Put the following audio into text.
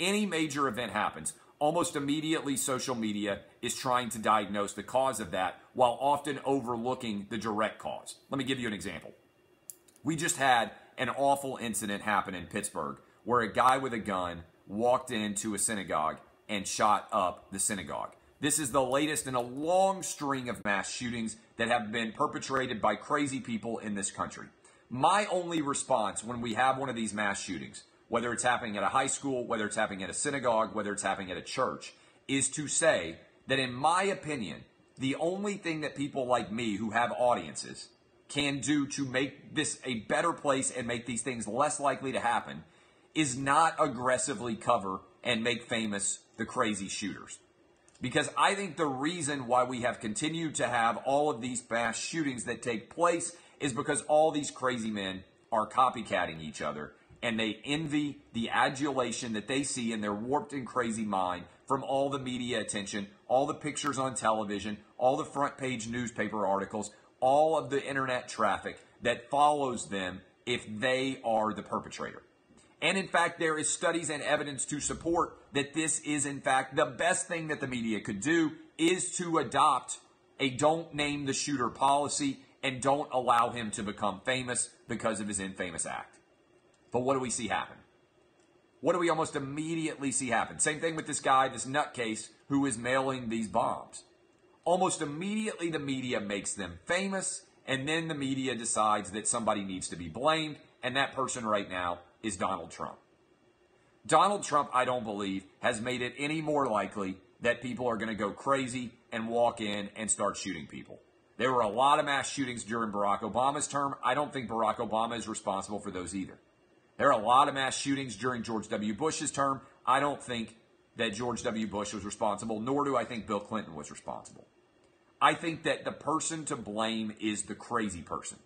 any major event happens, almost immediately social media is trying to diagnose the cause of that while often overlooking the direct cause. Let me give you an example. We just had an awful incident happen in Pittsburgh where a guy with a gun walked into a synagogue and shot up the synagogue. This is the latest in a long string of mass shootings that have been perpetrated by crazy people in this country. My only response when we have one of these mass shootings, whether it's happening at a high school, whether it's happening at a synagogue, whether it's happening at a church, is to say that in my opinion, the only thing that people like me who have audiences can do to make this a better place and make these things less likely to happen is not aggressively cover and make famous the crazy shooters. Because I think the reason why we have continued to have all of these mass shootings that take place is because all these crazy men are copycatting each other and they envy the adulation that they see in their warped and crazy mind from all the media attention, all the pictures on television, all the front page newspaper articles, all of the internet traffic that follows them if they are the perpetrator. And in fact, there is studies and evidence to support that this is in fact the best thing that the media could do is to adopt a don't name the shooter policy and don't allow him to become famous because of his infamous act. But what do we see happen? What do we almost immediately see happen? Same thing with this guy, this nutcase who is mailing these bombs. Almost immediately the media makes them famous, and then the media decides that somebody needs to be blamed, and that person right now is Donald Trump. Donald Trump, I don't believe, has made it any more likely that people are going to go crazy and walk in and start shooting people. There were a lot of mass shootings during Barack Obama's term. I don't think Barack Obama is responsible for those either. There are a lot of mass shootings during George W. Bush's term. I don't think that George W. Bush was responsible, nor do I think Bill Clinton was responsible. I think that the person to blame is the crazy person.